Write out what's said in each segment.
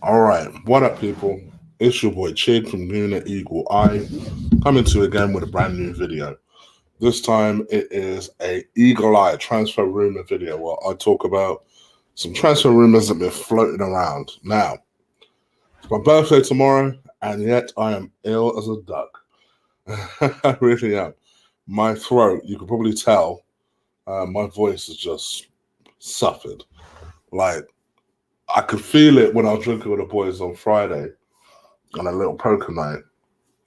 All right, what up, people? It's your boy Chid from Lunar Eagle Eye, coming to you again with a brand new video. This time it is a Eagle Eye transfer rumor video where I talk about some transfer rumors that have been floating around. Now, it's my birthday tomorrow, and yet I am ill as a duck. I really am. My throat, you can probably tell, my voice has just suffered. Like, I could feel it when I was drinking with the boys on Friday on a little poker night.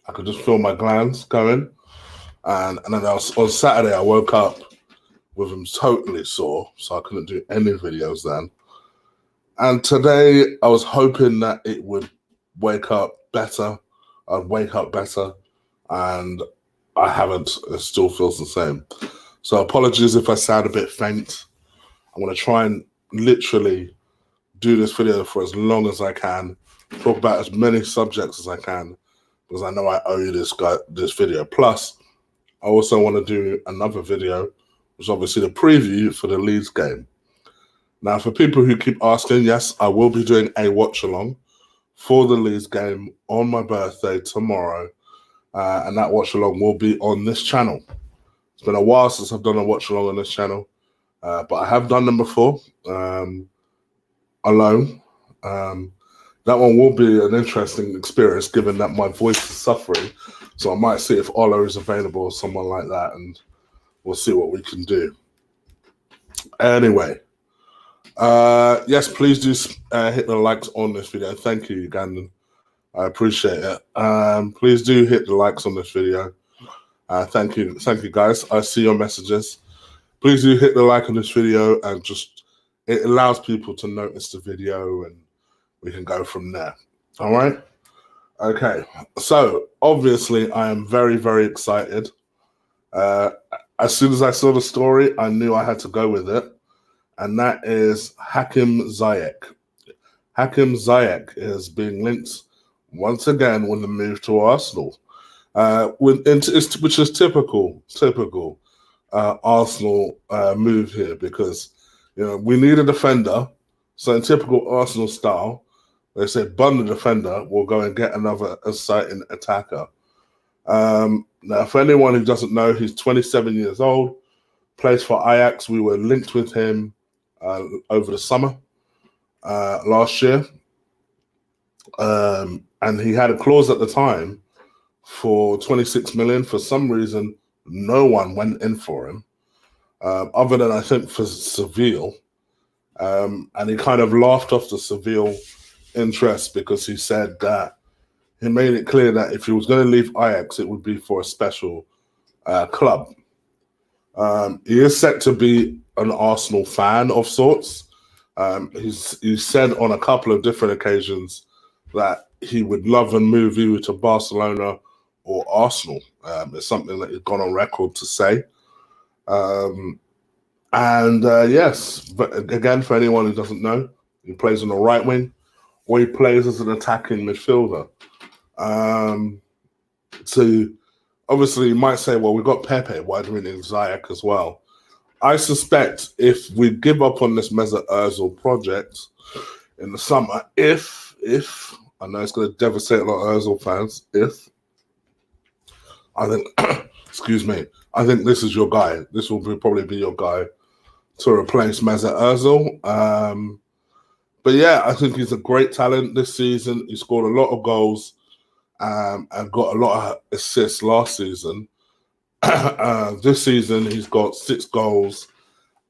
I could just feel my glands going. And then on Saturday, I woke up with them totally sore, so I couldn't do any videos then. And today, I was hoping that it would wake up better. I'd wake up better, and I haven't. It still feels the same. So apologies if I sound a bit faint. I'm going to try and literally do this video for as long as I can, talk about as many subjects as I can, because I know I owe you this video. Plus, I also want to do another video, which is obviously the preview for the Leeds game. Now, for people who keep asking, yes, I will be doing a watch-along for the Leeds game on my birthday tomorrow, and that watch-along will be on this channel. It's been a while since I've done a watch-along on this channel, but I have done them before. Alone. That one will be an interesting experience given that my voice is suffering. So I might see if Ola is available or someone like that, and we'll see what we can do. Anyway, yes, please do hit the likes on this video. Thank you, Ugandan. I appreciate it. Please do hit the likes on this video. Thank you, guys. I see your messages. Please do hit the like on this video, and just it allows people to notice the video, and we can go from there. All right? Okay. So, obviously, I am very, very excited. As soon as I saw the story, I knew I had to go with it, and that is Hakim Ziyech. Hakim Ziyech is being linked once again with the move to Arsenal, which is typical Arsenal move here, because we need a defender. So in typical Arsenal style, they say bun the defender, we'll go and get another exciting attacker. Now, for anyone who doesn't know, he's 27 years old, plays for Ajax. We were linked with him over the summer last year. And he had a clause at the time for 26 million. For some reason, no one went in for him. Other than, I think, for Seville. And he kind of laughed off the Seville interest because he said that he made it clear that if he was going to leave Ajax, it would be for a special club. He is set to be an Arsenal fan of sorts. He's said on a couple of different occasions that he would love and move either to Barcelona or Arsenal. It's something that he's gone on record to say. Yes, but again, for anyone who doesn't know, he plays on the right wing, or he plays as an attacking midfielder. So obviously you might say, well, we've got Pepe, why do we need Ziyech as well? I suspect if we give up on this Mesut Ozil project in the summer, if I know it's going to devastate a lot of Ozil fans, I think, excuse me, I think this is your guy. This will probably be your guy to replace Mesut Ozil. But yeah, I think he's a great talent this season. He scored a lot of goals and got a lot of assists last season. This season, he's got 6 goals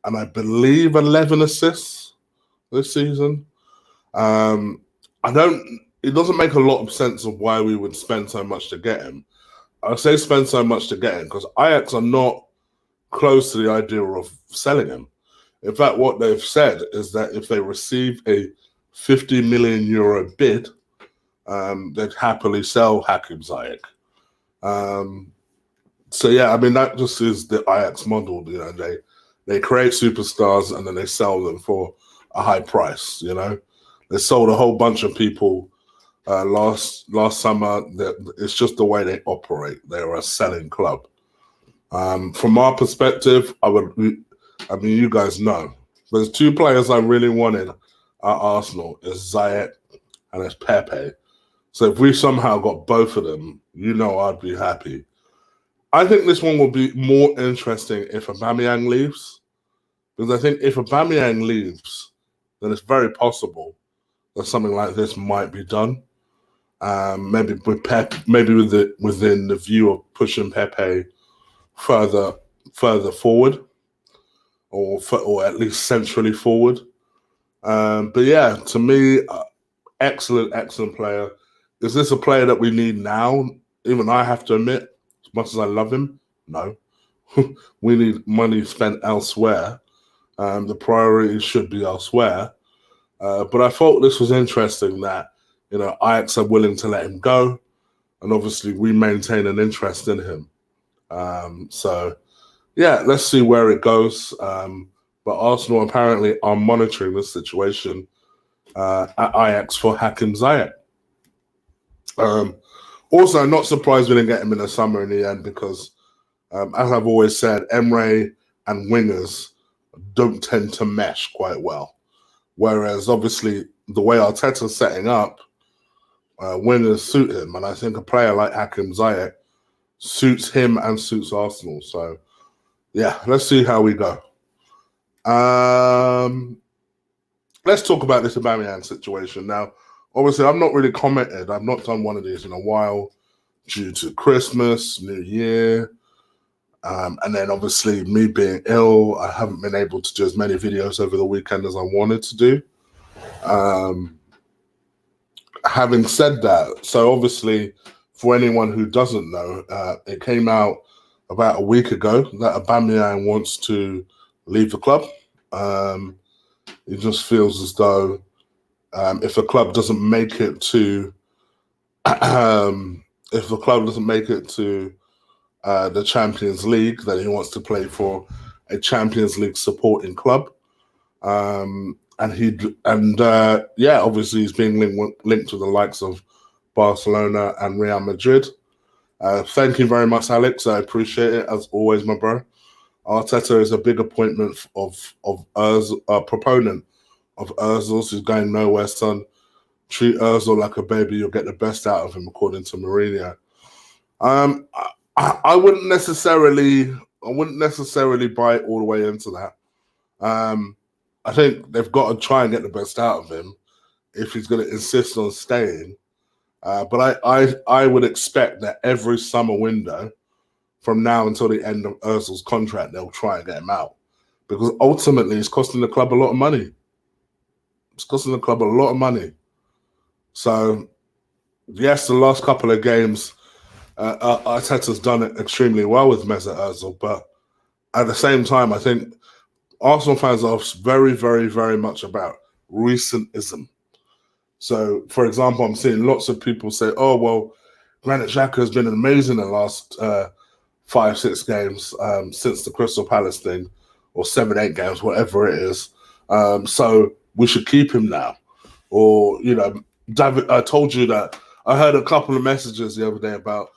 and I believe 11 assists this season. It doesn't make a lot of sense of why we would spend so much to get him. I say spend so much to get him because Ajax are not close to the idea of selling him. In fact, what they've said is that if they receive a 50 million euro bid, they'd happily sell Hakim Ziyech. So yeah, I mean, that just is the Ajax model. They create superstars and then they sell them for a high price. They sold a whole bunch of people last summer. It's just the way they operate. They're a selling club. From our perspective, you guys know. There's 2 players I really wanted at Arsenal. Is Ziyech and it's Pepe. So if we somehow got both of them, I'd be happy. I think this one will be more interesting if Aubameyang leaves, because I think if Aubameyang leaves, then it's very possible that something like this might be done. Maybe with within the view of pushing Pepe further forward, or at least centrally forward. But yeah, to me, excellent player. Is this a player that we need now? Even I have to admit, as much as I love him, no. We need money spent elsewhere. The priority should be elsewhere. But I thought this was interesting that, Ajax are willing to let him go, and obviously we maintain an interest in him. So, yeah, let's see where it goes. But Arsenal apparently are monitoring the situation at Ajax for Hakim Ziyech. Also, I'm not surprised we didn't get him in the summer in the end because, as I've always said, Emre and wingers don't tend to mesh quite well. Whereas, obviously, the way Arteta's setting up, wingers suit him. And I think a player like Hakim Ziyech suits him and suits Arsenal. So, yeah, let's see how we go. Let's talk about this Aubameyang situation. Now, obviously, I've not really commented. I've not done one of these in a while due to Christmas, New Year, and then obviously me being ill. I haven't been able to do as many videos over the weekend as I wanted to do. Having said that, so obviously, for anyone who doesn't know, it came out about a week ago that Aubameyang wants to leave the club. He just feels as though if the club doesn't make it to the Champions League, then he wants to play for a Champions League supporting club. Obviously he's being linked to the likes of Barcelona and Real Madrid. Thank you very much, Alex. I appreciate it as always, my bro. Arteta is a big appointment proponent of Ozil's, who's going nowhere, son. Treat Ozil like a baby, you'll get the best out of him, according to Mourinho. I wouldn't necessarily buy all the way into that. I think they've got to try and get the best out of him if he's going to insist on staying. But I would expect that every summer window, from now until the end of Ozil's contract, they'll try and get him out. Because ultimately, it's costing the club a lot of money. It's costing the club a lot of money. So, yes, the last couple of games, Arteta's done it extremely well with Mesut Ozil. But at the same time, I think Arsenal fans are very, very, very much about recentism. So, for example, I'm seeing lots of people say, oh, well, Granit Xhaka has been amazing in the last 5-6 games since the Crystal Palace thing, or 7-8 games, whatever it is. So we should keep him now. Or, David, I told you that I heard a couple of messages the other day about,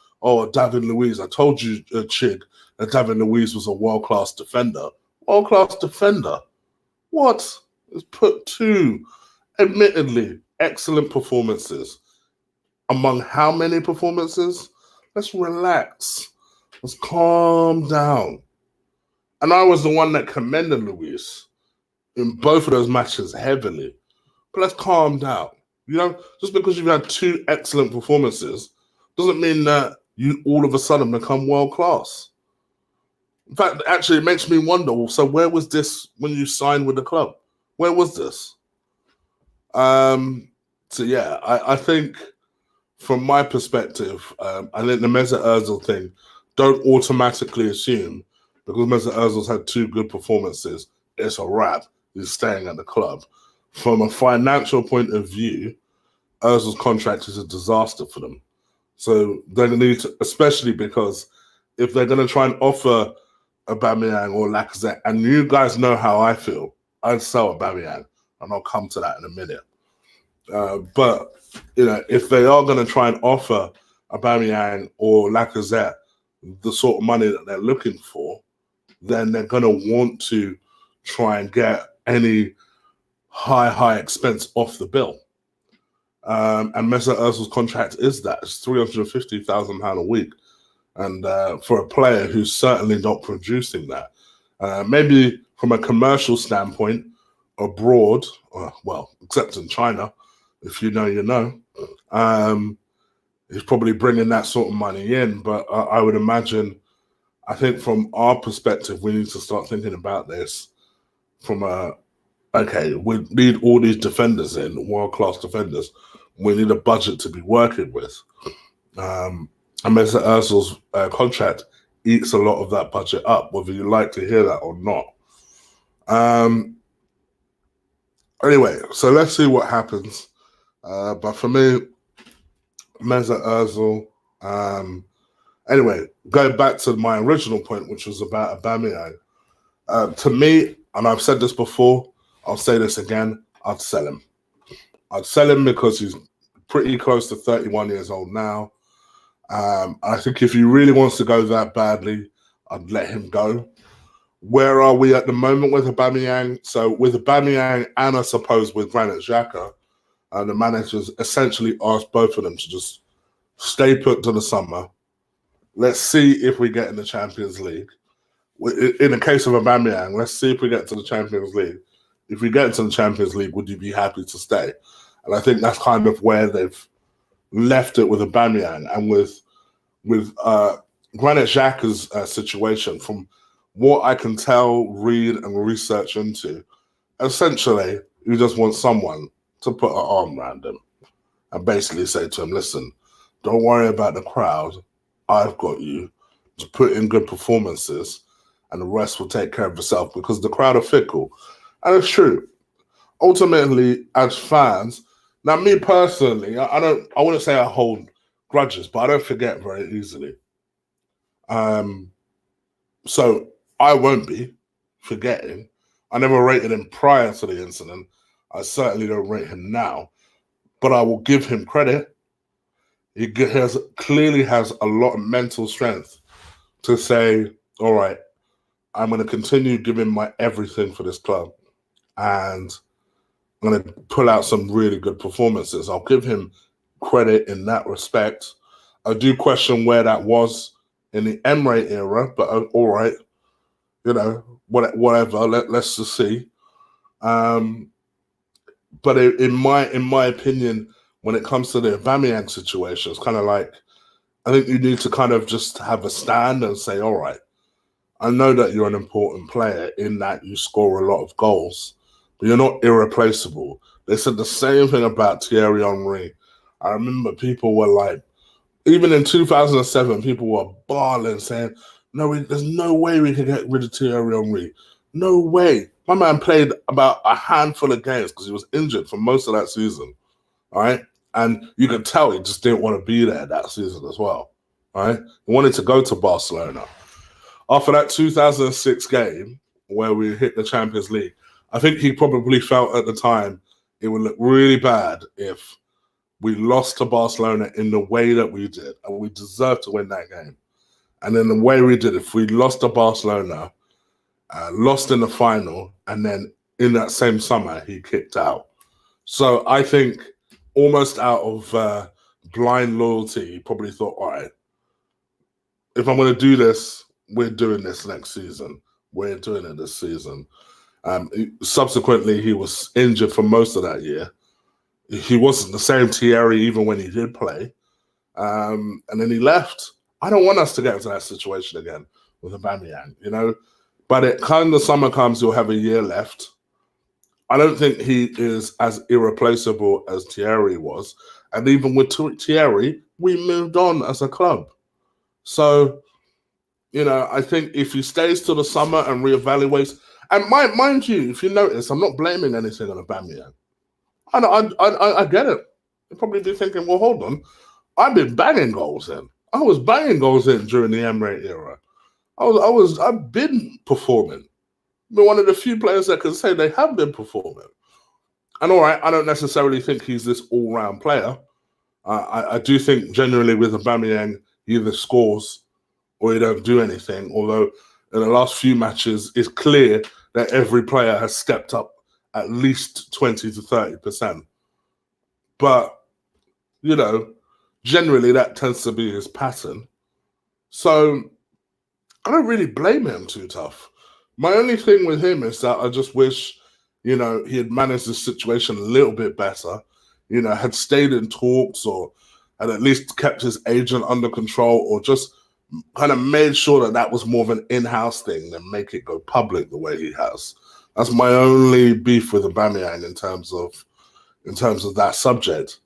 David Luiz. I told you, Chig, that David Luiz was a world-class defender. World-class defender? What? He's put 2, admittedly, excellent performances. Among how many performances? Let's relax. Let's calm down. And I was the one that commended Luiz in both of those matches heavily. But let's calm down. Just because you've had 2 excellent performances doesn't mean that you all of a sudden become world class. In fact, actually, it makes me wonder, so where was this when you signed with the club? Where was this? So, yeah, I think from my perspective, I think the Mesut Ozil thing, don't automatically assume because Mesut Ozil's had 2 good performances, it's a wrap. He's staying at the club. From a financial point of view, Ozil's contract is a disaster for them. So they're going to need to, especially because if they're going to try and offer Aubameyang or Lacazette, and you guys know how I feel, I'd sell Aubameyang, and I'll come to that in a minute. But if they are going to try and offer Aubameyang or Lacazette the sort of money that they're looking for, then they're going to want to try and get any high expense off the bill. And Mesut Ozil's contract is that. It's £350,000 a week. And for a player who's certainly not producing that, maybe from a commercial standpoint, abroad, well, except in China, if you know, you know, he's probably bringing that sort of money in. But I would imagine, I think from our perspective, we need to start thinking about this from okay, we need all these defenders in, world-class defenders. We need a budget to be working with. And Mesut Ozil's contract eats a lot of that budget up, whether you like to hear that or not. Anyway, so let's see what happens. But for me, Mesut Ozil. Anyway, going back to my original point, which was about Aubameyang. To me, and I've said this before, I'll say this again, I'd sell him. I'd sell him because he's pretty close to 31 years old now. I think if he really wants to go that badly, I'd let him go. Where are we at the moment with Aubameyang? So with Aubameyang and I suppose with Granit Xhaka, the managers essentially asked both of them to just stay put to the summer. Let's see if we get in the Champions League. In the case of Aubameyang, let's see if we get to the Champions League. If we get into the Champions League, would you be happy to stay? And I think that's kind of where they've left it with Aubameyang. And with Granit Xhaka's situation, from what I can tell, read, and research into, essentially, you just want someone to put an arm around him and basically say to him, listen, don't worry about the crowd. I've got you. Just put in good performances and the rest will take care of itself, because the crowd are fickle. And it's true. Ultimately, as fans, now me personally, I wouldn't say I hold grudges, but I don't forget very easily. So I won't be forgetting. I never rated him prior to the incident. I certainly don't rate him now, but I will give him credit. He clearly has a lot of mental strength to say, all right, I'm going to continue giving my everything for this club, and I'm going to pull out some really good performances. I'll give him credit in that respect. I do question where that was in the Emre era, but all right, you know, whatever. Let's just see. But in my opinion, when it comes to the Aubameyang situation, it's kind of like, I think you need to kind of just have a stand and say, all right, I know that you're an important player in that you score a lot of goals, but you're not irreplaceable. They said the same thing about Thierry Henry. I remember people were like, even in 2007, people were bawling, saying, no, there's no way we can get rid of Thierry Henry. No way. My man played about a handful of games because he was injured for most of that season. All right. And you could tell he just didn't want to be there that season as well. All right. He wanted to go to Barcelona. After that 2006 game where we hit the Champions League, I think he probably felt at the time it would look really bad if we lost to Barcelona in the way that we did, and we deserved to win that game. And then the way we did, if we lost to Barcelona, lost in the final, and then in that same summer, he kicked out. So I think almost out of blind loyalty, he probably thought, all right, if I'm going to do this, we're doing this next season. We're doing it this season. Subsequently, he was injured for most of that year. He wasn't the same Thierry even when he did play. And then he left. I don't want us to get into that situation again with Aubameyang, you know. But it kind of summer comes, he'll have a year left. I don't think he is as irreplaceable as Thierry was. And even with Thierry, we moved on as a club. So, you know, I think if he stays till the summer and reevaluates, and mind you, if you notice, I'm not blaming anything on Aubameyang. I get it. You'll probably be thinking, well, hold on. I've been banging goals in. I was banging goals in during the Emre era. I've been performing. I've been one of the few players that can say they have been performing. And all right, I don't necessarily think he's this all-round player. I do think generally with Aubameyang, he either scores or he don't do anything. Although in the last few matches, it's clear that every player has stepped up at least 20 to 30%. But You know, generally that tends to be his pattern. So I don't really blame him too tough. My only thing with him is that I just wish, he had managed the situation a little bit better, had stayed in talks or had at least kept his agent under control or just kind of made sure that that was more of an in-house thing than make it go public the way he has. That's my only beef with Aubameyang in terms of that subject.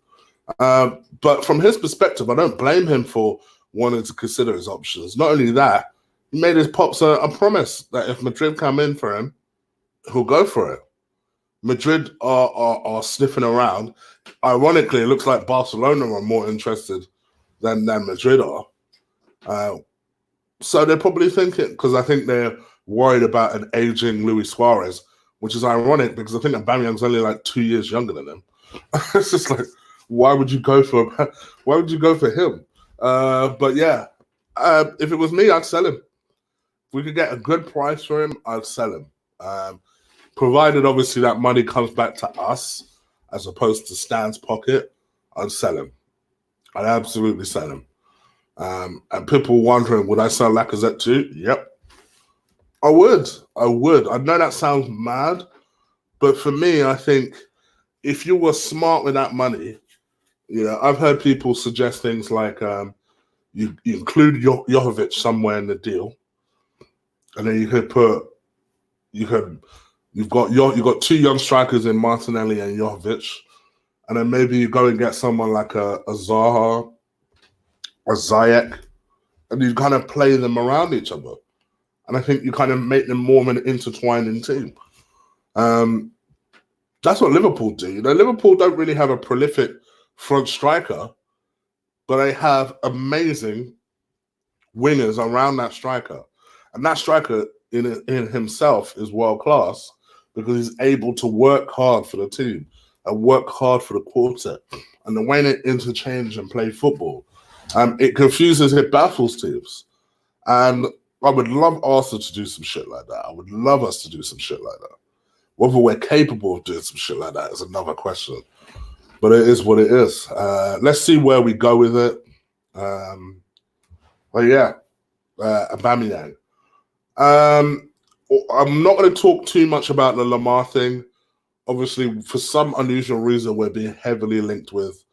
But from his perspective, I don't blame him for wanting to consider his options. Not only that, he made his pops a promise that if Madrid come in for him, he'll go for it. Madrid are sniffing around. Ironically, it looks like Barcelona are more interested than Madrid are. So they're probably thinking, because I think they're worried about an aging Luis Suarez, which is ironic because I think Aubameyang's only like 2 years younger than him. It's just like, why would you go for him? But yeah, if it was me, I'd sell him. If we could get a good price for him, I'd sell him. Provided obviously that money comes back to us as opposed to Stan's pocket, I'd sell him. I'd absolutely sell him. And people wondering, would I sell Lacazette too? Yep. I would. I know that sounds mad, but for me, I think if you were smart with that money, I've heard people suggest things like you include Jovic somewhere in the deal, and then you've got two young strikers in Martinelli and Jovic, and then maybe you go and get someone like a Zaha, a Ziyech, and you kind of play them around each other. And I think you kind of make them more of an intertwining team. That's what Liverpool do. Liverpool don't really have a prolific front striker, but they have amazing wingers around that striker. And that striker in himself is world class because he's able to work hard for the team and work hard for the quartet. And the way they interchange and play football, it confuses, it baffles teams. And I would love Arsenal to do some shit like that. I would love us to do some shit like that. Whether we're capable of doing some shit like that is another question. But it is what it is. Let's see where we go with it. But yeah, Aubameyang. I'm not going to talk too much about the Lemar thing. Obviously, for some unusual reason, we're being heavily linked with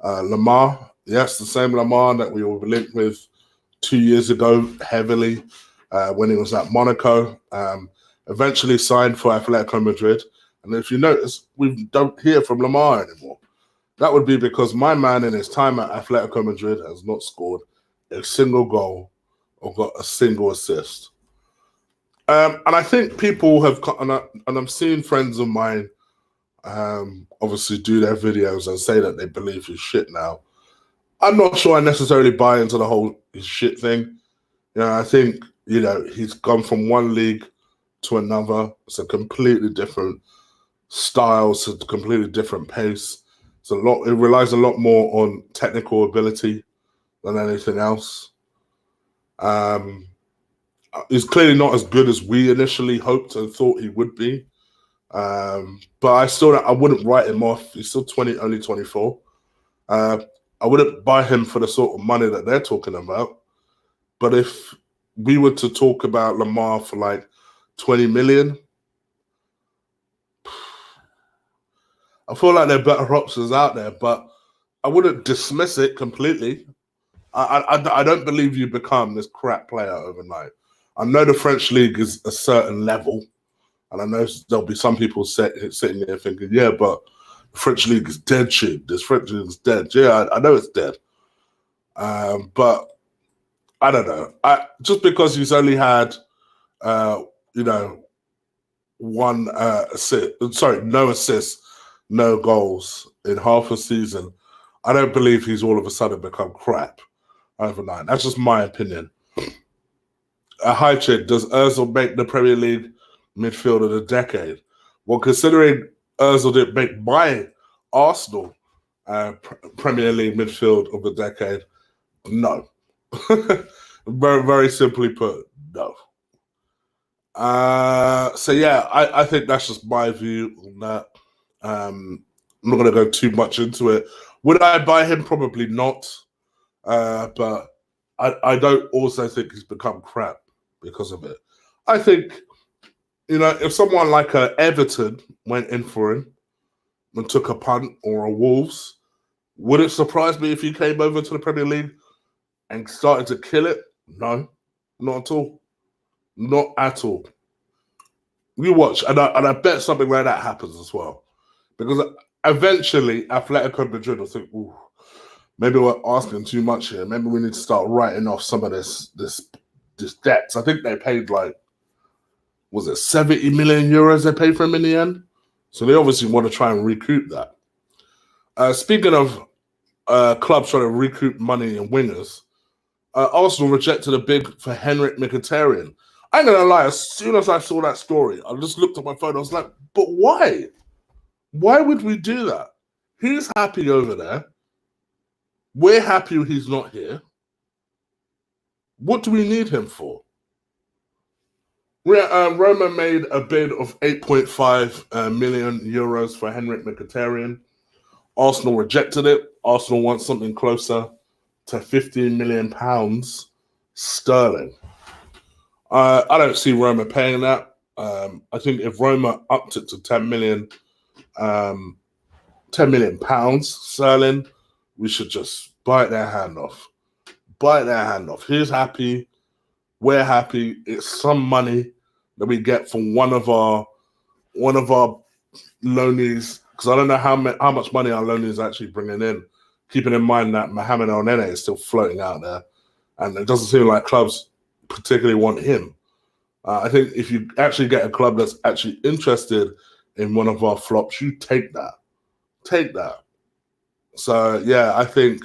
Lemar. Yes, the same Lemar that we were linked with 2 years ago heavily when he was at Monaco. Eventually signed for Atletico Madrid. And if you notice, we don't hear from Lemar anymore. That would be because my man in his time at Atletico Madrid has not scored a single goal or got a single assist. And I think people have, and I'm seeing friends of mine obviously do their videos and say that they believe he's shit now. I'm not sure I necessarily buy into the whole shit thing. I think, he's gone from one league to another. It's a completely different style, it's a completely different pace. It relies a lot more on technical ability than anything else. He's clearly not as good as we initially hoped and thought he would be. But I wouldn't write him off. He's still only 24. I wouldn't buy him for the sort of money that they're talking about. But if we were to talk about Lemar for like 20 million, I feel like there are better options out there, but I wouldn't dismiss it completely. I don't believe you become this crap player overnight. I know the French league is a certain level, and I know there'll be some people sitting there thinking, yeah, but the French league is dead cheap. This French league is dead. Yeah, I know it's dead. But I don't know. Just because he's only had, one assist, no assists, no goals in half a season, I don't believe he's all of a sudden become crap overnight. That's just my opinion. Hi, Chick. Does Ozil make the Premier League midfield of the decade? Well, considering Ozil didn't make my Arsenal Premier League midfield of the decade, no. Very, very simply put, no. So yeah, I think that's just my view on that. I'm not going to go too much into it. Would I buy him? Probably not. But I don't also think he's become crap because of it. I think, if someone like Everton went in for him and took a punt, or a Wolves, would it surprise me if he came over to the Premier League and started to kill it? No, not at all. Not at all. You watch, and I bet something like that happens as well. Because eventually, Atletico Madrid will think, ooh, maybe we're asking too much here. Maybe we need to start writing off some of this debts. I think they paid was it 70 million euros they paid for him in the end? So they obviously want to try and recoup that. Speaking of clubs trying to recoup money in wingers, Arsenal rejected a bid for Henrik Mkhitaryan. I ain't gonna lie, as soon as I saw that story, I just looked at my phone. I was like, but why? Why would we do that? He's happy over there. We're happy he's not here. What do we need him for? Roma made a bid of 8.5 million euros for Henrik Mkhitaryan. Arsenal rejected it. Arsenal wants something closer to 15 million pounds sterling. I don't see Roma paying that. I think if Roma upped it to 10 million pounds sterling, we should just bite their hand off. Bite their hand off. He's happy. We're happy. It's some money that we get from one of our loanees, because I don't know how much money our loanees is actually bringing in. Keeping in mind that Mohamed El Nene is still floating out there, and it doesn't seem like clubs particularly want him. I think if you actually get a club that's actually interested in one of our flops, you take that. Take that. So yeah, I think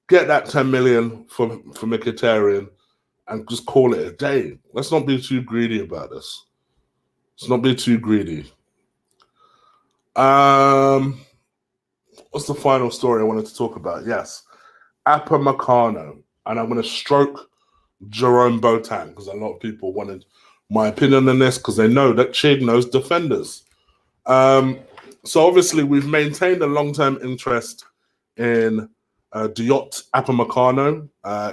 get that 10 million for Mkhitaryan and just call it a day. Let's not be too greedy about this. Let's not be too greedy. What's the final story I wanted to talk about? Yes, Upamecano, and I'm going to stroke Jerome Boateng because a lot of people wanted my opinion on this because they know that Chig knows defenders. So obviously we've maintained a long-term interest in Diot Upamecano,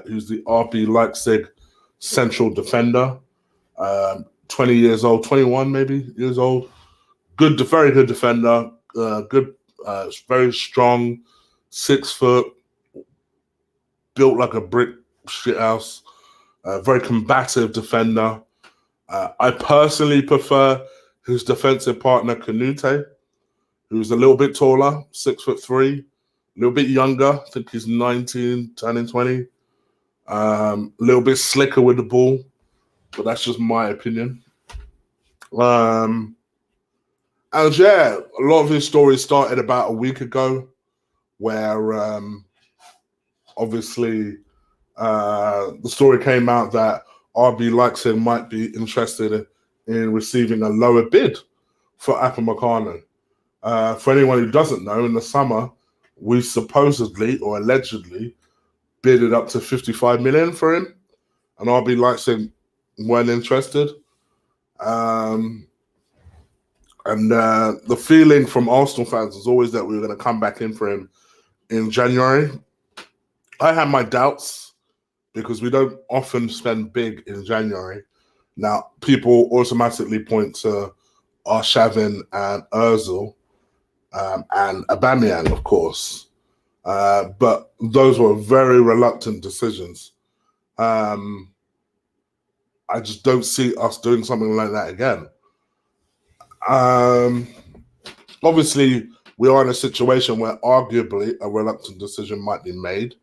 who's the RB Leipzig central defender, 20 years old, 21 maybe years old. Very good defender, very strong, 6 foot, built like a brick shithouse, very combative defender. I personally prefer his defensive partner, Canute, who's a little bit taller, 6'3", a little bit younger. I think he's 19, turning 20. A little bit slicker with the ball, but that's just my opinion. And yeah, a lot of his stories started about a week ago, where obviously the story came out that RB Leipzig might be interested in receiving a lower bid for Upamecano. For anyone who doesn't know, in the summer, we supposedly or allegedly bidded up to 55 million for him, and RB Leipzig weren't interested. And the feeling from Arsenal fans was always that we were going to come back in for him in January. I had my doubts because we don't often spend big in January. Now, people automatically point to Arshavin and Ozil and Aubameyang, of course. But those were very reluctant decisions. I just don't see us doing something like that again. Obviously, we are in a situation where arguably a reluctant decision might be made.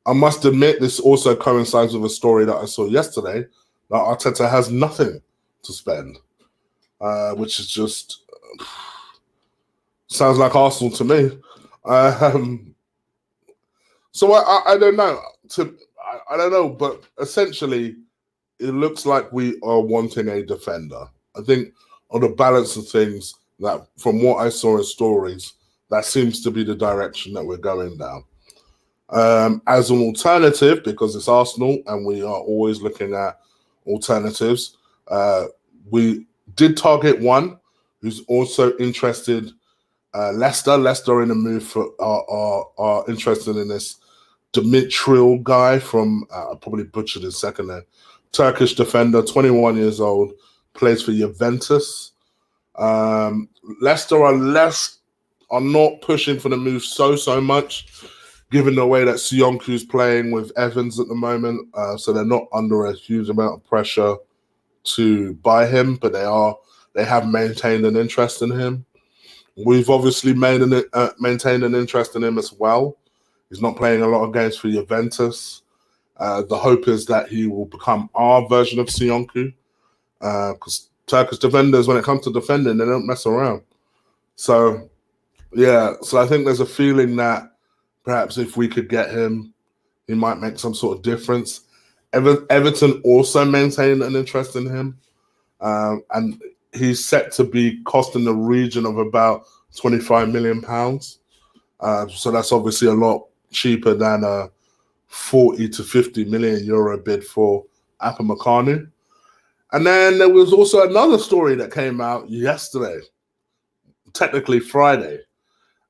I must admit, this also coincides with a story that I saw yesterday, that Arteta has nothing to spend, which is just sounds like Arsenal to me. So I don't know. I don't know, but essentially, it looks like we are wanting a defender. I think on the balance of things, that from what I saw in stories, that seems to be the direction that we're going down. As an alternative, because it's Arsenal and we are always looking at alternatives, we did target one who's also interested Leicester in the move for are interested in this Dimitril guy from I probably butchered his second name. Turkish defender, 21 years old, plays for Juventus. Leicester are not pushing for the move so much, given the way that Sionku's playing with Evans at the moment. So they're not under a huge amount of pressure to buy him, but they have maintained an interest in him. We've obviously maintained an interest in him as well. He's not playing a lot of games for Juventus. The hope is that he will become our version of Sionku, because Turkish defenders, when it comes to defending, they don't mess around. So, yeah, so I think there's a feeling that perhaps if we could get him, he might make some sort of difference. Everton also maintain an interest in him, and he's set to be costing the region of about £25 million. So that's obviously a lot cheaper than a 40 to 50 million euro bid for Upamecano. And then there was also another story that came out yesterday, technically Friday,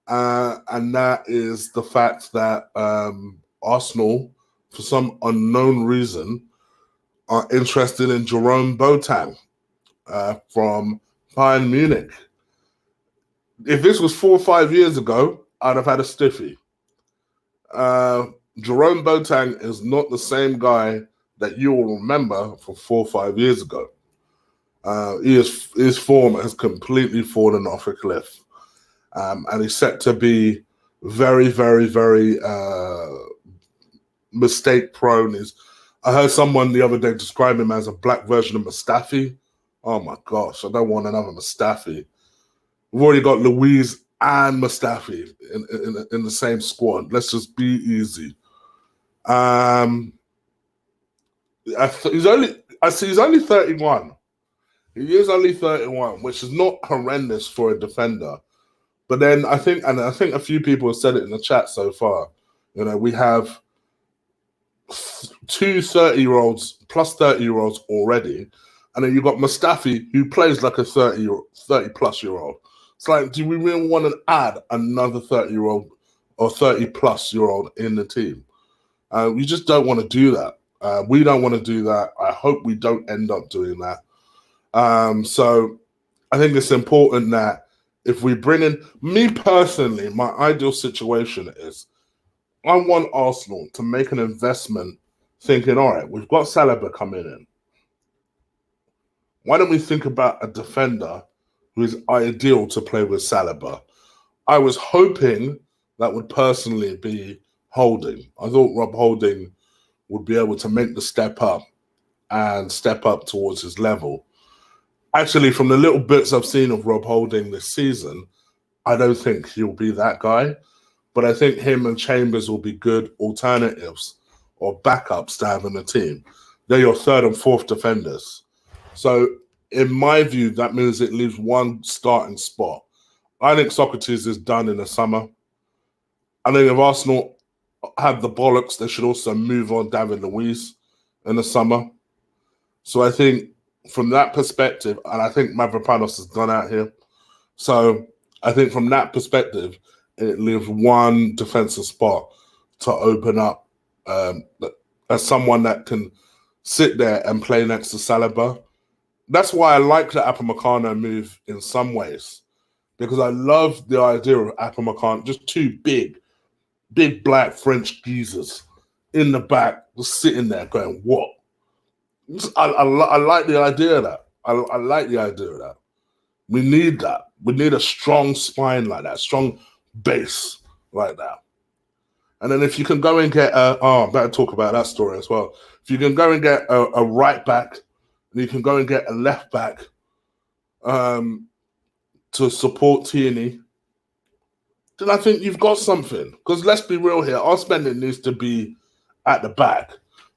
and that is the fact that Arsenal, for some unknown reason, are interested in Jerome Boateng from Bayern Munich. If this was 4 or 5 years ago, I'd have had a stiffy. Jerome Boateng is not the same guy that you will remember from 4 or 5 years ago. His form has completely fallen off a cliff. And he's set to be very, very, very mistake prone. I heard someone the other day describe him as a black version of Mustafi. Oh my gosh, I don't want another Mustafi. We've already got Luiz and Mustafi in the same squad. Let's just be easy. He's only 31. He is only 31, which is not horrendous for a defender. But then I think a few people have said it in the chat so far. We have 2 30-year-olds plus 30-year-olds already, and then you've got Mustafi, who plays like a 30-plus-year-old. It's like, do we really want to add another 30-year-old or 30-plus-year-old in the team? We just don't want to do that. We don't want to do that. I hope we don't end up doing that. So I think it's important that if we bring in, me personally, my ideal situation is I want Arsenal to make an investment thinking, all right, we've got Saliba coming in. Why don't we think about a defender who is ideal to play with Saliba? I was hoping that would personally be Holding. I thought Rob Holding would be able to make the step up and step up towards his level. Actually, from the little bits I've seen of Rob Holding this season, I don't think he'll be that guy. But I think him and Chambers will be good alternatives or backups to have in the team. They're your third and fourth defenders. So in my view, that means it leaves one starting spot. I think Socrates is done in the summer. I think if Arsenal have the bollocks, they should also move on David Luiz in the summer. So I think from that perspective, and I think Mavropanos is done out here. So I think from that perspective, it leaves one defensive spot to open up as someone that can sit there and play next to Saliba. That's why I like the Upamecano move in some ways, because I love the idea of Upamecano, just 2 big black French geezers in the back, just sitting there going, what? I like the idea of that. I like the idea of that. We need that. We need a strong spine like that, strong base like that. And then if you can go and get I better talk about that story as well. If you can go and get a right back, and you can go and get a left back to support Tierney, then I think you've got something. Because let's be real here, our spending needs to be at the back.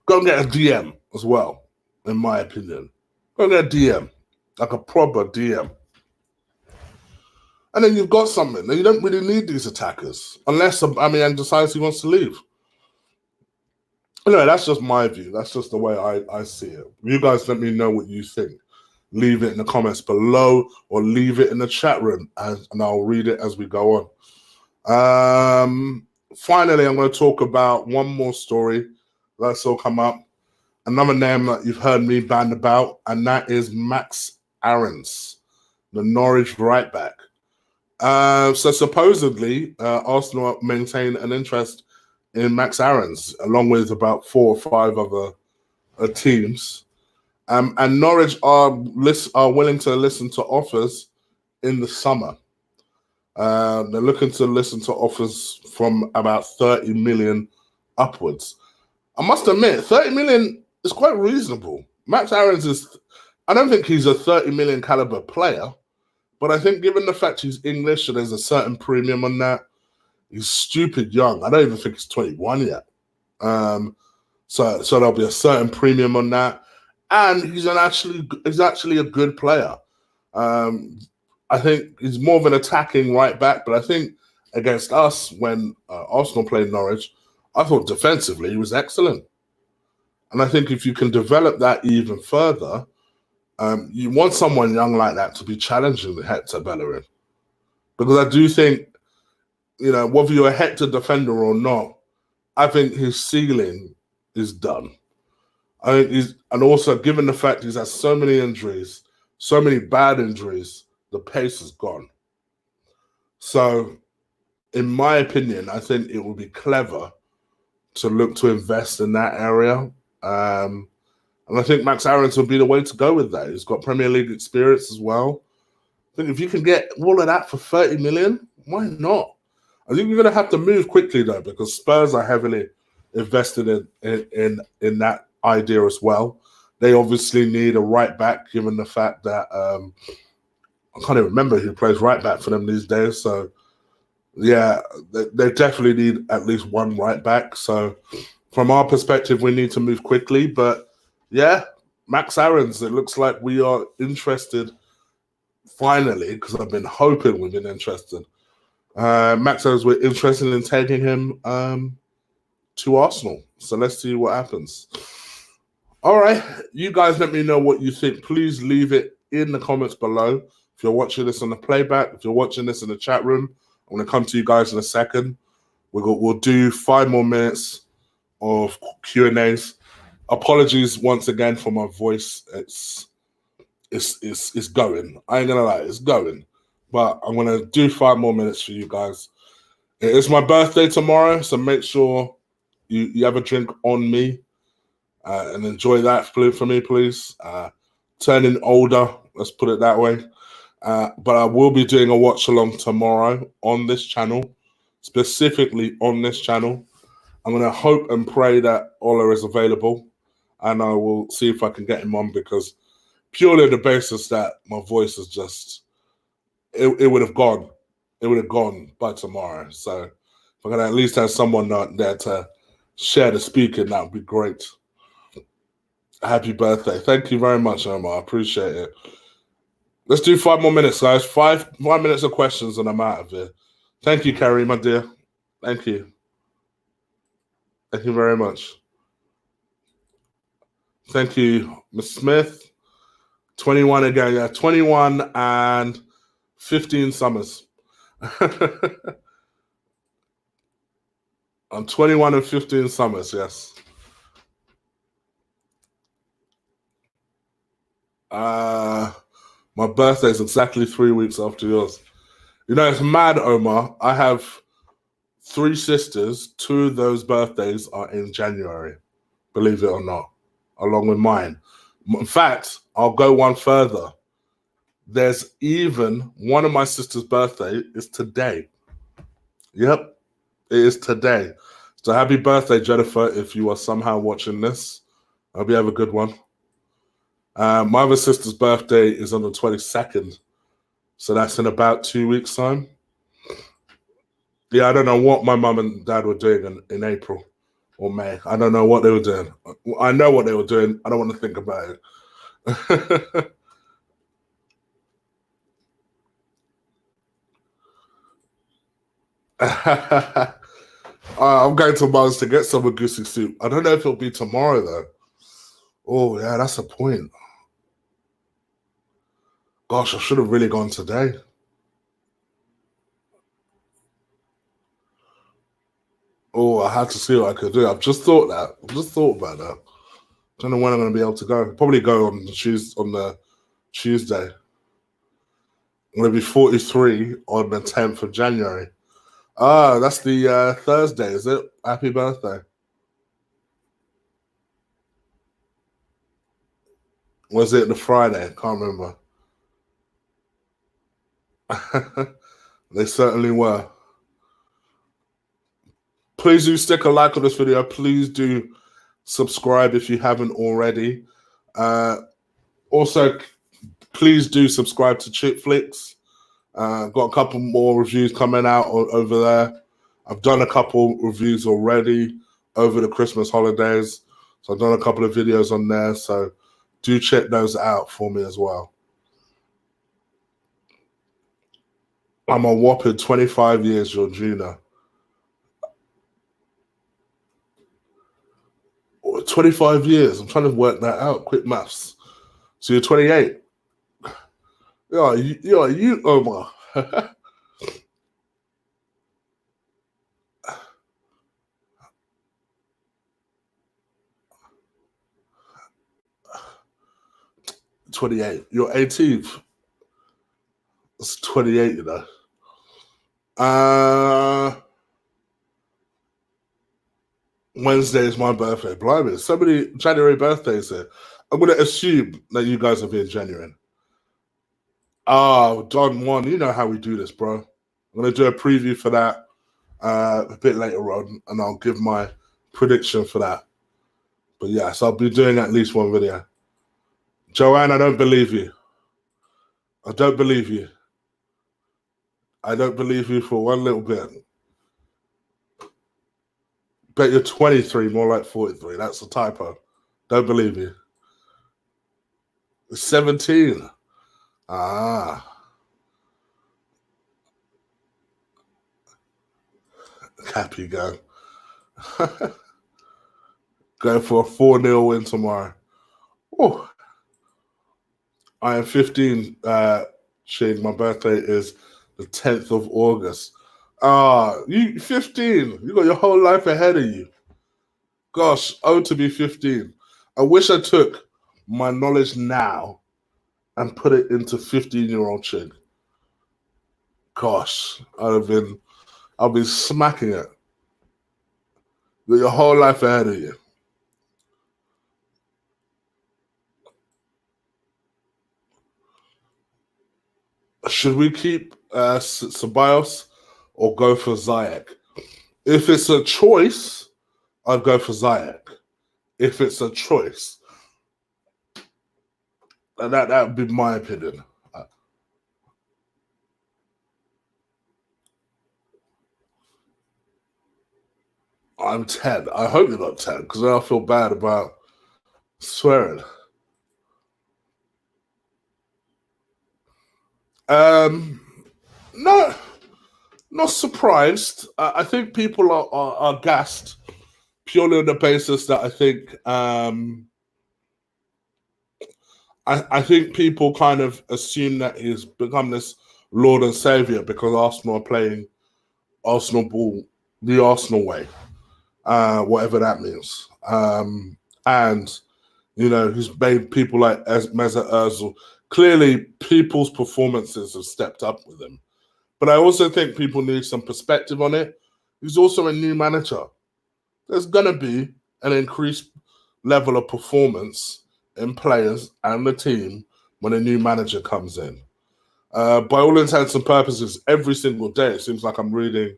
Go and get a DM as well, in my opinion. Go and get a DM, like a proper DM. And then you've got something. You don't really need these attackers unless Aubameyang decides he wants to leave. Anyway, that's just my view. That's just the way I see it. You guys let me know what you think. leave it in the comments below or leave it in the chat room, and I'll read it as we go on. Finally, I'm going to talk about one more story that's all come up. Another name that you've heard me band about, and that is Max Aarons, the Norwich right back. So supposedly, Arsenal maintain an interest in Max Aarons, along with about 4 or 5 other teams. And Norwich are willing to listen to offers in the summer. They're looking to listen to offers from about 30 million upwards. I must admit, 30 million is quite reasonable. Max Aarons I don't think he's a 30 million caliber player, but I think given the fact he's English and there's a certain premium on that, he's stupid young. I don't even think he's 21 yet. So there'll be a certain premium on that. And he's actually a good player. I think he's more of an attacking right back, but I think against us, when Arsenal played Norwich, I thought defensively he was excellent. And I think if you can develop that even further, you want someone young like that to be challenging Hector Bellerin. Because I do think, whether you're a Hector defender or not, I think his ceiling is done. And also given the fact he's had so many injuries, so many bad injuries, the pace is gone. So, in my opinion, I think it would be clever to look to invest in that area. And I think Max Aarons would be the way to go with that. He's got Premier League experience as well. I think if you can get all of that for 30 million, why not? I think you're going to have to move quickly, though, because Spurs are heavily invested in that idea as well. They obviously need a right back, given the fact that I can't even remember who plays right back for them these days. So, yeah, they definitely need at least one right back. So, from our perspective, we need to move quickly. But, yeah, Max Aarons, it looks like we are interested finally, because I've been hoping we've been interested. Max Aarons, we're interested in taking him to Arsenal. So let's see what happens. All right. You guys let me know what you think. Please leave it in the comments below. If you're watching this on the playback, if you're watching this in the chat room, I'm going to come to you guys in a second. We'll do 5 more minutes of Q&As. Apologies once again for my voice. It's going. I ain't going to lie. It's going. But I'm going to do 5 more minutes for you guys. It's my birthday tomorrow, so make sure you have a drink on me and enjoy that for me, please. Turning older, let's put it that way. But I will be doing a watch-along tomorrow on this channel, specifically on this channel. I'm going to hope and pray that Ola is available, and I will see if I can get him on, because purely on the basis that my voice is just, it would have gone. It would have gone by tomorrow. So if I can at least have someone there to share the speaking, that would be great. Happy birthday. Thank you very much, Omar. I appreciate it. Let's do 5 more minutes, guys. 5 minutes of questions and I'm out of here. Thank you, Carrie, my dear. Thank you. Thank you very much. Thank you, Ms. Smith. 21 again, yeah. 21 and 15 summers. I'm 21 and 15 summers, yes. My birthday is exactly 3 weeks after yours. You know, it's mad, Omar. I have 3 sisters. 2 of those birthdays are in January, believe it or not, along with mine. In fact, I'll go one further. There's even one of my sister's birthday is today. Yep, it is today. So happy birthday, Jennifer, if you are somehow watching this. I hope you have a good one. My other sister's birthday is on the 22nd. So that's in about 2 weeks' time. Yeah, I don't know what my mum and dad were doing in April or May. I don't know what they were doing. I know what they were doing. I don't want to think about it. I'm going to Mars to get some goosey soup. I don't know if it'll be tomorrow, though. Oh, yeah, that's a point. Gosh, I should have really gone today. Oh, I had to see what I could do. I've just thought that. I've just thought about that. Don't know when I'm going to be able to go. Probably go on the Tuesday. I'm going to be 43 on the 10th of January. Ah, that's the Thursday, is it? Happy birthday. Was it the Friday? Can't remember. They certainly were. Please do stick a like on this video. Please do subscribe if you haven't already. Also, please do subscribe to Chick Flicks. Got a couple more reviews coming out over there. I've done a couple reviews already over the Christmas holidays. So I've done a couple of videos on there. So do check those out for me as well. I'm a whopping 25 years, Georgina. 25 years. I'm trying to work that out. Quick maths. So you're 28. You, Omar. 28. You're 18th. It's 28, you know. Wednesday is my birthday. Blimey, so many January birthdays here. I'm going to assume that you guys are being genuine. Don Juan, you know how we do this, bro. I'm going to do a preview for that a bit later on, and I'll give my prediction for that. But yes, I'll be doing at least one video. Joanne, I don't believe you. I don't believe you. I don't believe you for one little bit. Bet you're 23, more like 43. That's a typo. Don't believe you. 17. Ah. Happy go. Going for a 4-0 win tomorrow. Oh. I am 15, Shane. My birthday is the 10th of August. You 15. You got your whole life ahead of you. Gosh, to be 15. I wish I took my knowledge now and put it into 15-year-old chick. Gosh, I'll be smacking it. You got your whole life ahead of you. Should we keep Ceballos or go for Ziyech? If it's a choice, I'd go for Ziyech. If it's a choice, and that would be my opinion. I'm 10. I hope you're not 10, because then I'll feel bad about swearing. No, not surprised. I think people are gassed purely on the basis that I think I think people kind of assume that he's become this Lord and Savior because Arsenal are playing Arsenal ball the Arsenal way, whatever that means. And you know, he's made people like Mesut Ozil. Clearly, people's performances have stepped up with him. But I also think people need some perspective on it. He's also a new manager. There's going to be an increased level of performance in players and the team when a new manager comes in. By all intents and purposes, every single day, it seems like I'm reading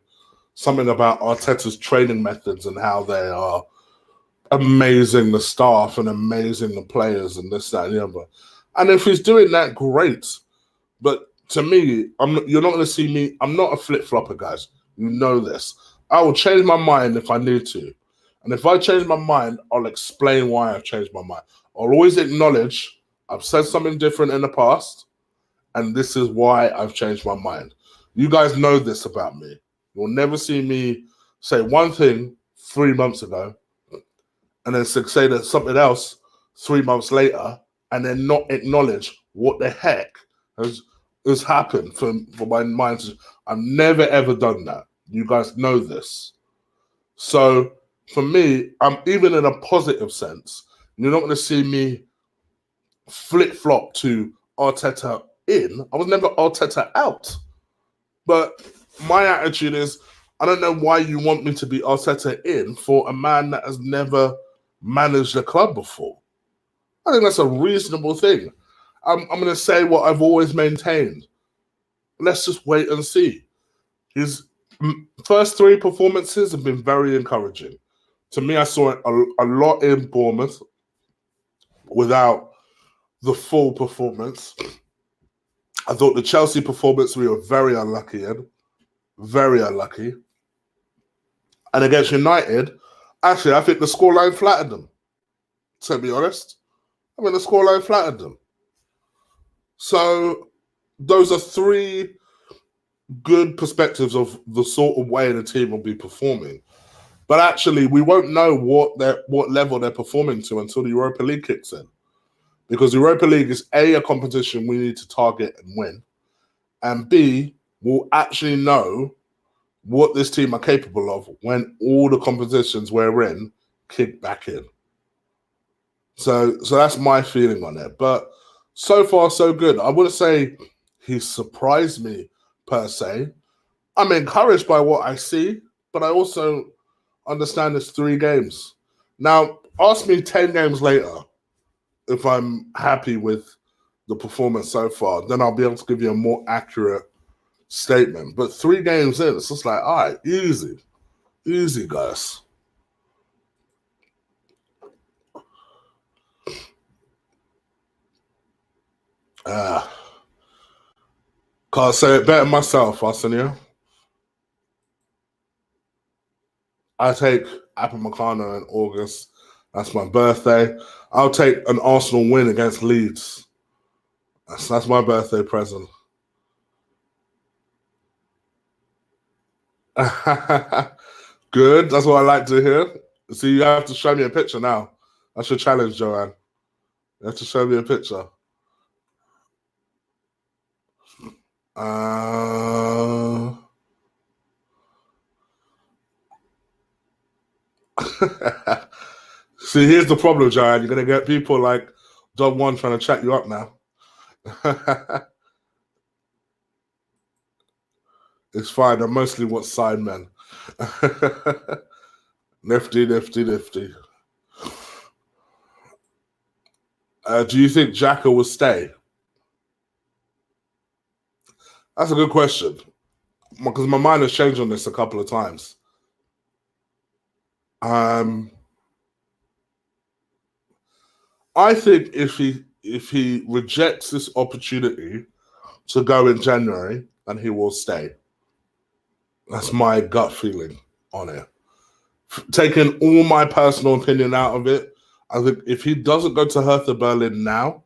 something about Arteta's training methods and how they are amazing the staff and amazing the players and this, that, and the other. And if he's doing that, great. But to me, you're not going to see me. I'm not a flip-flopper, guys. You know this. I will change my mind if I need to. And if I change my mind, I'll explain why I've changed my mind. I'll always acknowledge I've said something different in the past, and this is why I've changed my mind. You guys know this about me. You'll never see me say one thing 3 months ago and then say that something else 3 months later and then not acknowledge what the heck has happened for my mind. I've never ever done that. You guys know this. So for me, I'm even in a positive sense. You're not going to see me flip flop to Arteta in. I was never Arteta out. But my attitude is, I don't know why you want me to be Arteta in for a man that has never managed a club before. I think that's a reasonable thing. I'm going to say what I've always maintained. Let's just wait and see. His first 3 performances have been very encouraging. To me, I saw a lot in Bournemouth without the full performance. I thought the Chelsea performance we were very unlucky in. Very unlucky. And against United, actually, I think the scoreline flattered them. To be honest, I mean, the scoreline flattered them. So those are 3 good perspectives of the sort of way the team will be performing. But actually, we won't know what level they're performing to until the Europa League kicks in. Because the Europa League is A competition we need to target and win. And B, we'll actually know what this team are capable of when all the competitions we're in kick back in. So that's my feeling on it. But so far, so good. I wouldn't say he surprised me per se. I'm encouraged by what I see, but I also understand it's 3 games. Now, ask me 10 games later if I'm happy with the performance so far, then I'll be able to give you a more accurate statement. But 3 games in, it's just like, all right, easy. Easy, guys. Can't say it better myself, Arsenio. I take Aubameyang in August. That's my birthday. I'll take an Arsenal win against Leeds. That's my birthday present. Good. That's what I like to hear. See, you have to show me a picture now. That's your challenge, Joanne. You have to show me a picture. See, here's the problem, Joanne. You're going to get people like John One trying to chat you up now. It's fine. I mostly want side men. Nifty, nifty, nifty. Do you think Xhaka will stay? That's a good question. Because my mind has changed on this a couple of times. I think if he rejects this opportunity to go in January, then he will stay. That's my gut feeling on it. Taking all my personal opinion out of it, I think if he doesn't go to Hertha Berlin now,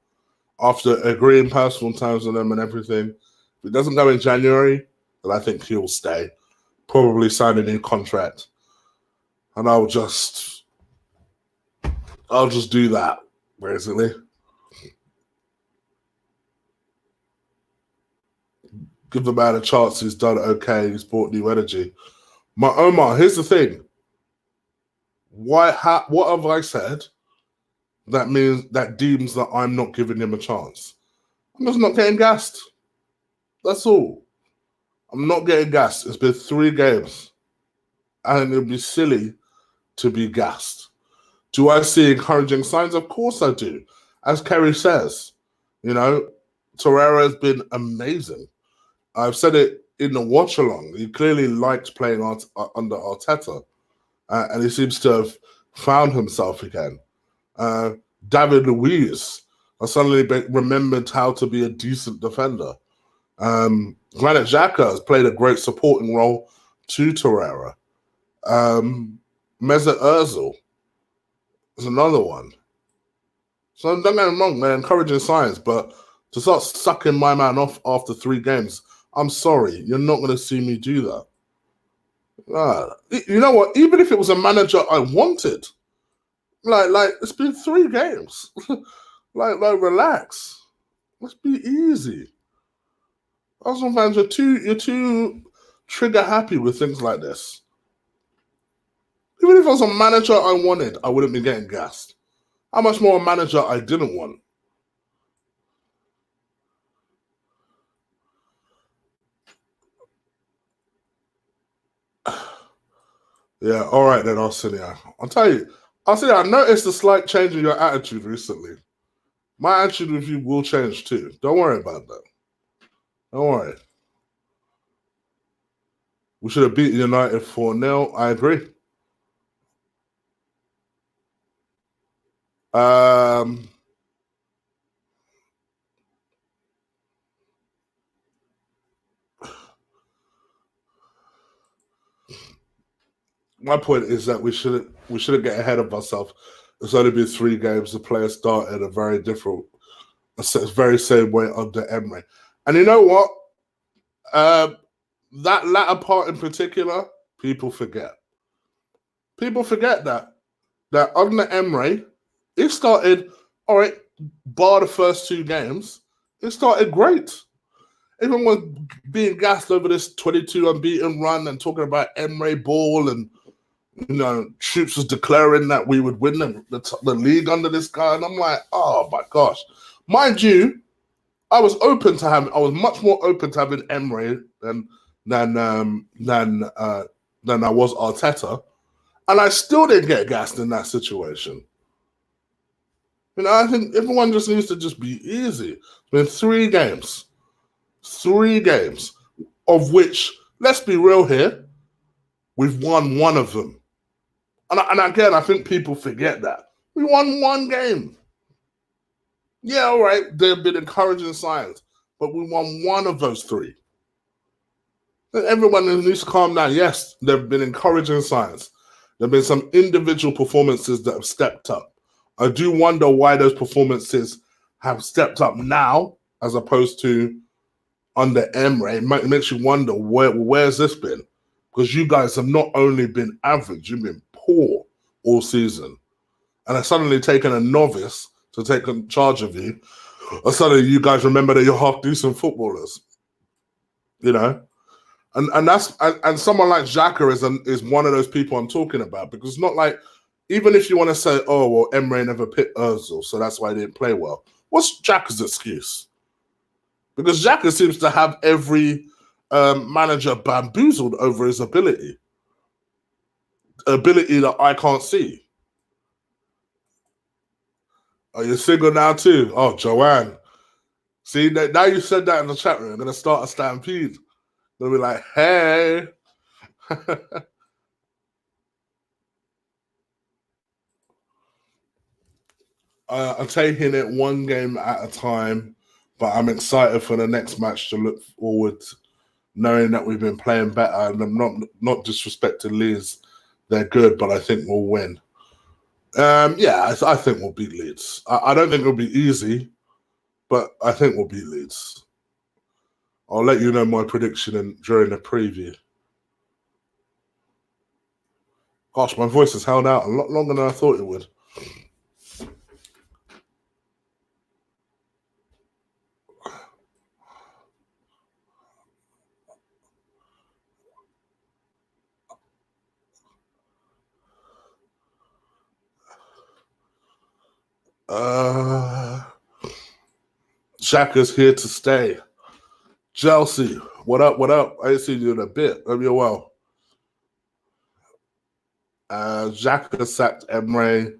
after agreeing personal terms with them and everything, if he doesn't go in January, then I think he'll stay. Probably sign a new contract. And I'll just do that, basically. Give the man a chance. He's done okay. He's brought new energy. My Omar, here's the thing. What have I said that deems that I'm not giving him a chance? I'm just not getting gassed. That's all. I'm not getting gassed. It's been 3 games. And it would be silly to be gassed. Do I see encouraging signs? Of course I do. As Kerry says, Torreira has been amazing. I've said it in the watch-along. He clearly liked playing under Arteta. And he seems to have found himself again. David Luiz has suddenly remembered how to be a decent defender. Granit Xhaka has played a great supporting role to Torreira. Mesut Ozil is another one. So don't get me wrong, they're encouraging signs, but to start sucking my man off after 3 games, I'm sorry, you're not going to see me do that. You know what? Even if it was a manager I wanted, like it's been 3 games. like relax. Let's be easy. Arsenal fans, you're too trigger happy with things like this. Even if I was a manager I wanted, I wouldn't be getting gassed. How much more a manager I didn't want? Yeah, all right then, Arsenio. I'll tell you, Arsenio, I noticed a slight change in your attitude recently. My attitude with you will change too. Don't worry about that. Don't worry. We should have beaten United 4-0. I agree. My point is that we shouldn't get ahead of ourselves. It's only been 3 games. The players started a very different, very same way under Emery. And you know what? That latter part in particular, people forget. People forget that under Emery, it started all right. Bar the first 2 games, it started great. Everyone was being gassed over this 22 unbeaten run and talking about Emery ball, and Troops was declaring that we would win the league under this guy, and I'm like, oh my gosh. Mind you, I was much more open to having Emery than I was Arteta, and I still didn't get gassed in that situation. I think everyone just needs to just be easy. It's been 3 games. 3 games, of which, let's be real here, we've won 1 of them. And again, I think people forget that. We won 1 game. Yeah, all right, there have been encouraging signs, but we won 1 of those 3. Everyone needs to calm down. Yes, there have been encouraging signs. There have been some individual performances that have stepped up. I do wonder why those performances have stepped up now as opposed to under Emery. It makes you wonder, where's this been? Because you guys have not only been average, you've been poor all season. And have suddenly taken a novice to take charge of you. Or suddenly you guys remember that you're half-decent footballers. And someone like Xhaka is one of those people I'm talking about, because it's not like, even if you want to say, oh, well, Emery never picked Ozil, so that's why he didn't play well. What's Xhaka's excuse? Because Xhaka seems to have every manager bamboozled over his ability that I can't see. Are you single now too? Oh, Joanne. See, now you said that in the chat room, I'm going to start a stampede. They'll be like, hey. I'm taking it 1 game at a time, but I'm excited for the next match to look forward, knowing that we've been playing better. And I'm not disrespecting Leeds. They're good, but I think we'll win. I think we'll beat Leeds. I don't think it'll be easy, but I think we'll beat Leeds. I'll let you know my prediction during the preview. Gosh, my voice has held out a lot longer than I thought it would. Xhaka's here to stay. Chelsea, what up? What up? I ain't seen you in a bit. Hope you're well. Xhaka sacked Emery.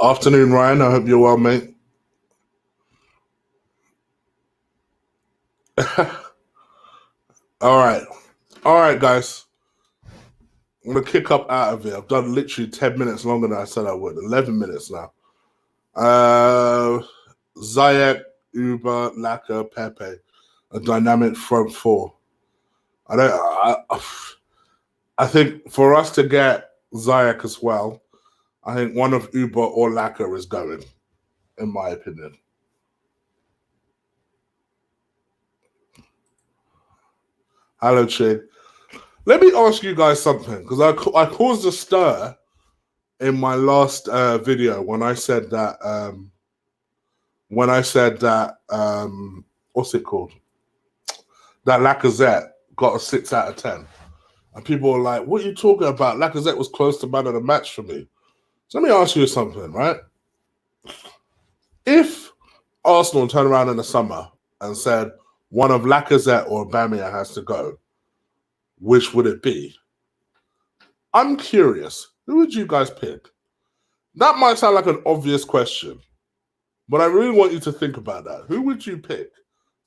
Afternoon, Ryan. I hope you're well, mate. All right, guys. I'm gonna kick up out of here. I've done literally 10 minutes longer than I said I would. 11 minutes now. Ziyech, Uber, Laka, Pepe, a dynamic front 4. I think for us to get Ziyech as well, I think one of Uber or Laka is going, in my opinion. Hello, Chin. Let me ask you guys something, because I caused a stir in my last video when I said that when I said that, what's it called? That Lacazette got a 6 out of 10. And people were like, what are you talking about? Lacazette was close to man of the match for me. So let me ask you something, right? If Arsenal turned around in the summer and said one of Lacazette or Aubameyang has to go, which would it be? I'm curious. Who would you guys pick? That might sound like an obvious question, but I really want you to think about that. Who would you pick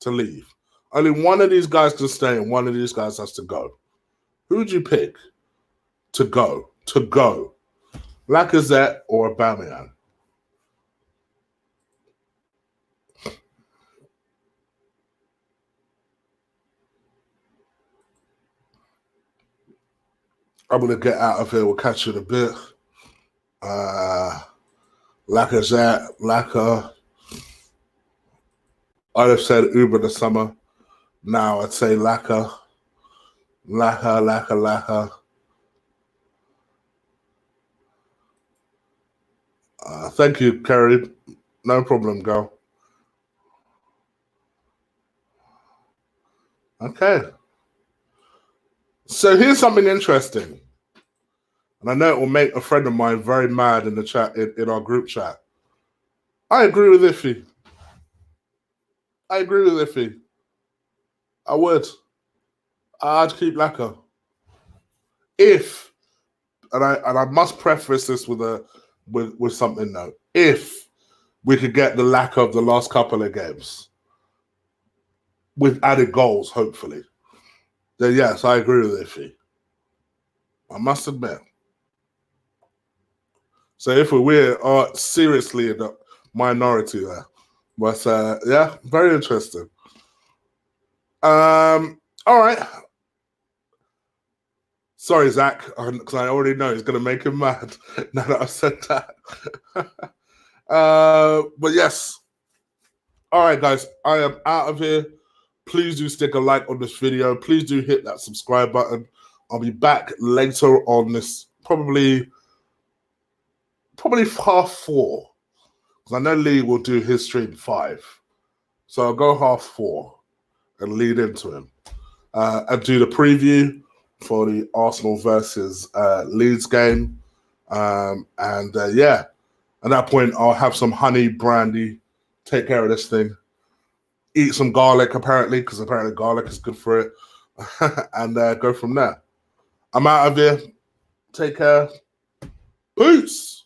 to leave? Only one of these guys can stay and one of these guys has to go. Who would you pick to go? To go. Lacazette or Aubameyang? I'm going to get out of here. We'll catch you in a bit. Lacazette, Lacazette. I'd have said Uber the summer. Now I'd say Lacazette. Lacazette. Thank you, Kerry. No problem, girl. Okay. So here's something interesting. And I know it will make a friend of mine very mad in the chat, in our group chat. I agree with Iffy. I agree with Iffy. I would. I'd keep Lacazette. If, and I must preface this with something though. If we could get the Lacazette of the last couple of games with added goals, hopefully, then yes, I agree with Iffy. I must admit. So if we are seriously in the minority there. But yeah, very interesting. All right. Sorry, Zach, because I already know it's going to make him mad now that I've said that. But yes. All right, guys, I am out of here. Please do stick a like on this video. Please do hit that subscribe button. I'll be back later on this, probably 4:30. Because I know Lee will do his stream 5. So I'll go 3:30 and lead into him. And do the preview for the Arsenal versus Leeds game. And yeah, at that point, I'll have some honey brandy, take care of this thing, eat some garlic, apparently, because apparently garlic is good for it, and go from there. I'm out of here. Take care. Peace.